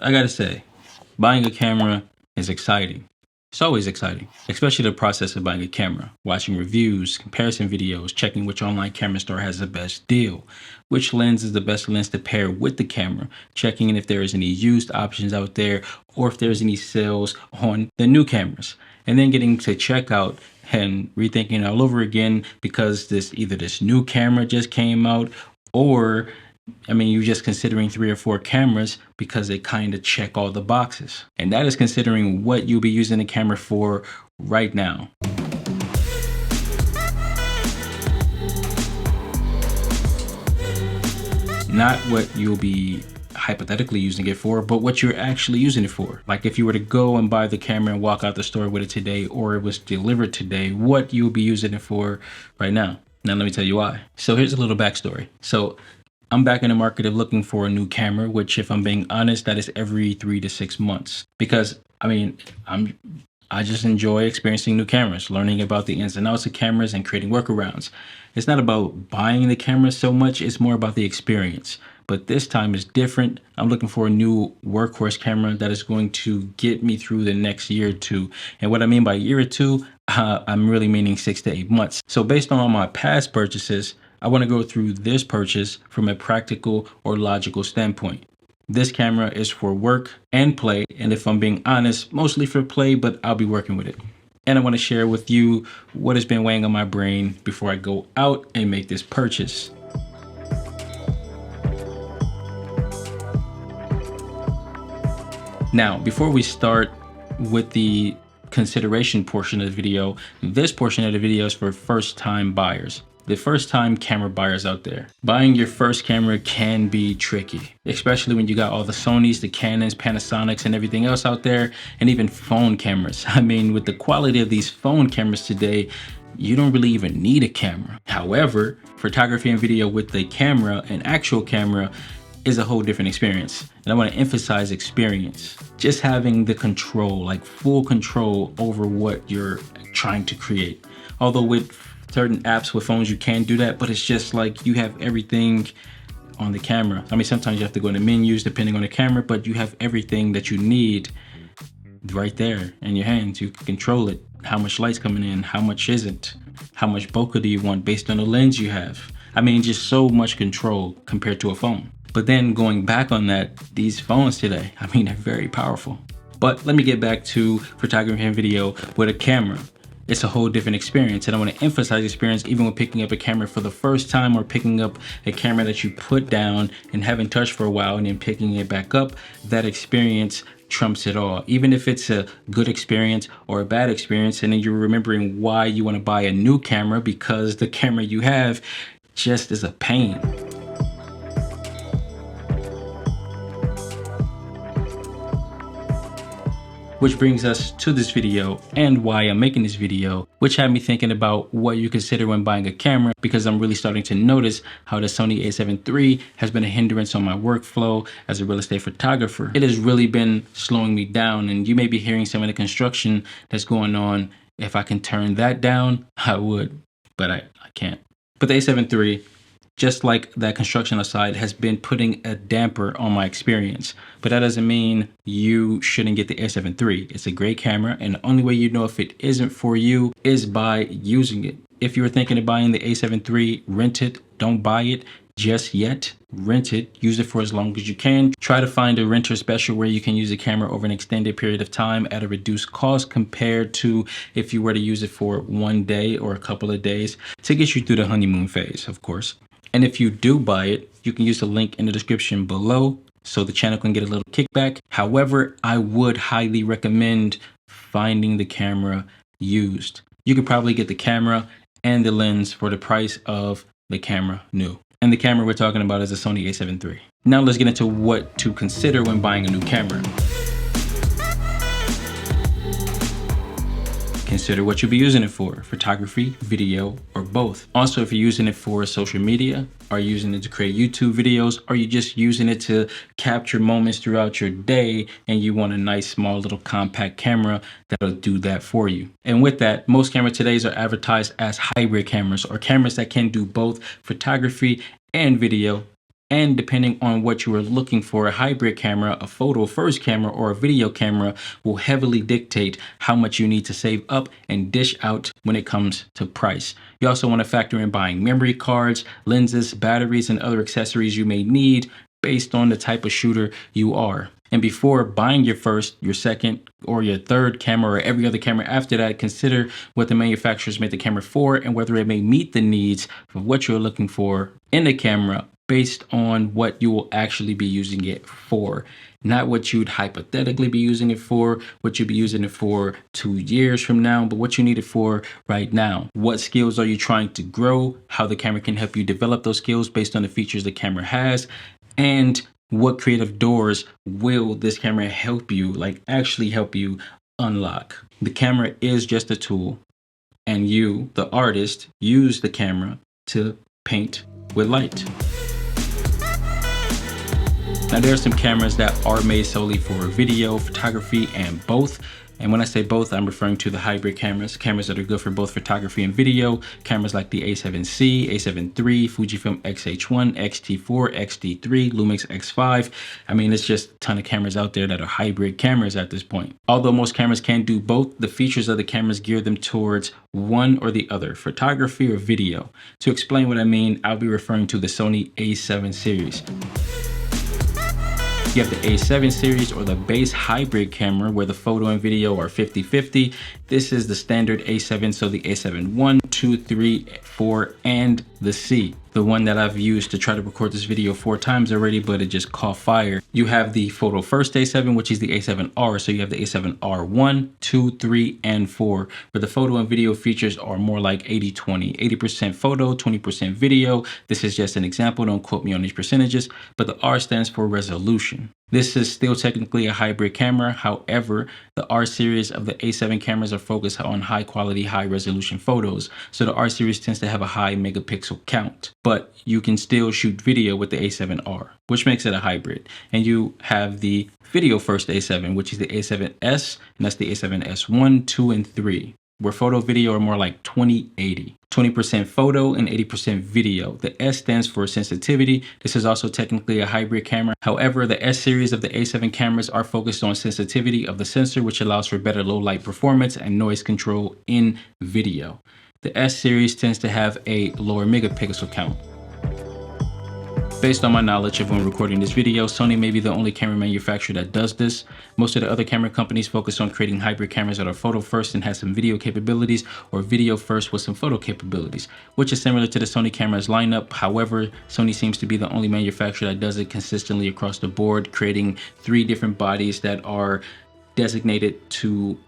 I gotta say, buying a camera is exciting. It's always exciting, especially the process of buying a camera, watching reviews, comparison videos, checking which online camera store has the best deal, which lens is the best lens to pair with the camera, checking if there is any used options out there or if there's any sales on the new cameras, and then getting to checkout and rethinking all over again because this new camera just came out, or you're just considering 3 or 4 cameras because they kind of check all the boxes. And that is considering what you'll be using the camera for right now. Not what you'll be hypothetically using it for, but what you're actually using it for. Like if you were to go and buy the camera and walk out the store with it today, or it was delivered today, what you'll be using it for right now. Now let me tell you why. So here's a little backstory. So I'm back in the market of looking for a new camera, which if I'm being honest, that is every 3 to 6 months. Because I just enjoy experiencing new cameras, learning about the ins and outs of cameras and creating workarounds. It's not about buying the camera so much, it's more about the experience. But this time is different. I'm looking for a new workhorse camera that is going to get me through the next year or two. And what I mean by year or two, I'm really meaning 6 to 8 months. So based on all my past purchases, I want to go through this purchase from a practical or logical standpoint. This camera is for work and play, and if I'm being honest, mostly for play, but I'll be working with it. And I want to share with you what has been weighing on my brain before I go out and make this purchase. Now, before we start with the consideration portion of the video, this portion of the video is for first-time buyers. The first-time camera buyers out there. Buying your first camera can be tricky, especially when you got all the Sonys, the Canons, Panasonics, and everything else out there, and even phone cameras. With the quality of these phone cameras today, you don't really even need a camera. However, photography and video with the camera, an actual camera, is a whole different experience. And I want to emphasize experience. Just having the control, like full control over what you're trying to create. Although with certain apps with phones you can do that, but it's just like you have everything on the camera. Sometimes you have to go into menus depending on the camera, but you have everything that you need right there in your hands. You can control it. How much light's coming in, how much isn't, how much bokeh do you want based on the lens you have. Just so much control compared to a phone. But then going back on that, these phones today, they're very powerful. But let me get back to photography and video with a camera. It's a whole different experience, and I want to emphasize experience even when picking up a camera for the first time, or picking up a camera that you put down and haven't touched for a while and then picking it back up. That experience trumps it all. Even if it's a good experience or a bad experience, and then you're remembering why you want to buy a new camera because the camera you have just is a pain. Which brings us to this video and why I'm making this video, which had me thinking about what you consider when buying a camera, because I'm really starting to notice how the Sony a7 III has been a hindrance on my workflow as a real estate photographer. It has really been slowing me down, and you may be hearing some of the construction that's going on. If I can turn that down, I would, but I can't. But the a7 III, just like that construction aside, has been putting a damper on my experience. But that doesn't mean you shouldn't get the a7 III. It's a great camera, and the only way you know if it isn't for you is by using it. If you're thinking of buying the a7 III, rent it. Don't buy it just yet. Rent it. Use it for as long as you can. Try to find a renter special where you can use the camera over an extended period of time at a reduced cost compared to if you were to use it for one day or a couple of days to get you through the honeymoon phase, of course. And if you do buy it, you can use the link in the description below so the channel can get a little kickback. However, I would highly recommend finding the camera used. You could probably get the camera and the lens for the price of the camera new. And the camera we're talking about is a Sony a7 III. Now let's get into what to consider when buying a new camera. Consider what you'll be using it for, photography, video, or both. Also, if you're using it for social media, are you using it to create YouTube videos, or are you just using it to capture moments throughout your day and you want a nice small little compact camera that'll do that for you. And with that, most cameras today are advertised as hybrid cameras, or cameras that can do both photography and video And depending on what you are looking for, a hybrid camera, a photo first camera, or a video camera will heavily dictate how much you need to save up and dish out when it comes to price. You also want to factor in buying memory cards, lenses, batteries, and other accessories you may need based on the type of shooter you are. And before buying your first, your second, or your third camera, or every other camera after that, consider what the manufacturers made the camera for and whether it may meet the needs of what you're looking for in the camera based on what you will actually be using it for. Not what you'd hypothetically be using it for, what you'd be using it for 2 years from now, but what you need it for right now. What skills are you trying to grow? How the camera can help you develop those skills based on the features the camera has, and what creative doors will this camera help you, like actually help you unlock. The camera is just a tool, and you, the artist, use the camera to paint with light. Now there are some cameras that are made solely for video, photography, and both. And when I say both, I'm referring to the hybrid cameras that are good for both photography and video. Cameras like the A7C, A7 III, Fujifilm X-H1, X-T4, X-T3, Lumix X5. I mean, it's just a ton of cameras out there that are hybrid cameras at this point. Although most cameras can do both, the features of the cameras gear them towards one or the other, photography or video. To explain what I mean, I'll be referring to the Sony A7 series. You have the A7 series, or the base hybrid camera, where the photo and video are 50-50. This is the standard A7, so the A7 I, 2, 3, 4, and the C. The one that I've used to try to record this video 4 times already, but it just caught fire. You have the photo first A7, which is the A7R. So you have the A7R 1, 2, 3, and 4, where the photo and video features are more like 80-20, 80% photo, 20% video. This is just an example. Don't quote me on these percentages, but the R stands for resolution. This is still technically a hybrid camera. However, the R series of the A7 cameras are focused on high quality, high resolution photos. So the R series tends to have a high megapixel count, but you can still shoot video with the A7R, which makes it a hybrid. And you have the video first A7, which is the A7S, and that's the A7S 1, 2, and 3. Where photo video are more like 20-80. 20% photo and 80% video. The S stands for sensitivity. This is also technically a hybrid camera. However, the S series of the A7 cameras are focused on sensitivity of the sensor, which allows for better low light performance and noise control in video. The S series tends to have a lower megapixel count. Based on my knowledge of when recording this video, Sony may be the only camera manufacturer that does this. Most of the other camera companies focus on creating hybrid cameras that are photo first and has some video capabilities, or video first with some photo capabilities, which is similar to the Sony cameras lineup. However, Sony seems to be the only manufacturer that does it consistently across the board, creating 3 different bodies that are designated to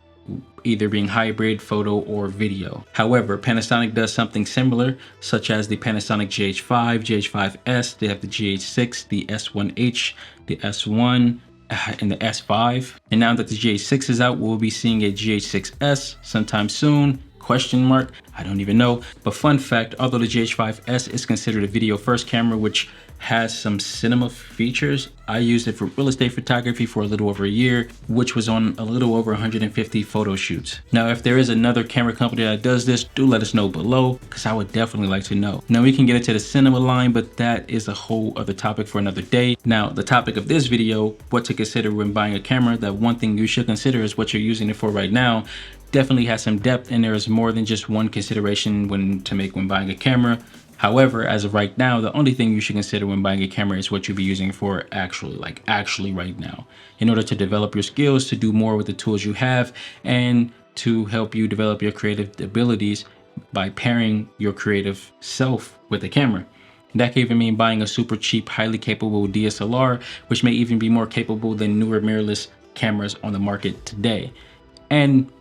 either being hybrid, photo, or video. However, Panasonic does something similar, such as the Panasonic GH5, GH5S, they have the GH6, the S1H, the S1, and the S5. And now that the GH6 is out, we'll be seeing a GH6S sometime soon. Question mark, I don't even know. But fun fact, although the GH5S is considered a video first camera, which has some cinema features, I used it for real estate photography for a little over a year, which was on a little over 150 photo shoots. Now, if there is another camera company that does this, do let us know below, because I would definitely like to know. Now, we can get into the cinema line, but that is a whole other topic for another day. Now, the topic of this video, what to consider when buying a camera, that one thing you should consider is what you're using it for right now. Definitely has some depth, and there is more than just one consideration when buying a camera. However, as of right now, the only thing you should consider when buying a camera is what you'll be using it for actually right now, in order to develop your skills, to do more with the tools you have, and to help you develop your creative abilities by pairing your creative self with the camera. That can even mean buying a super cheap, highly capable DSLR, which may even be more capable than newer mirrorless cameras on the market today. And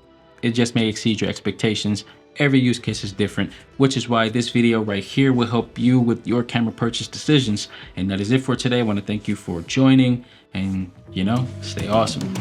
it just may exceed your expectations. Every use case is different, which is why this video right here will help you with your camera purchase decisions. And that is it for today. I want to thank you for joining, and stay awesome.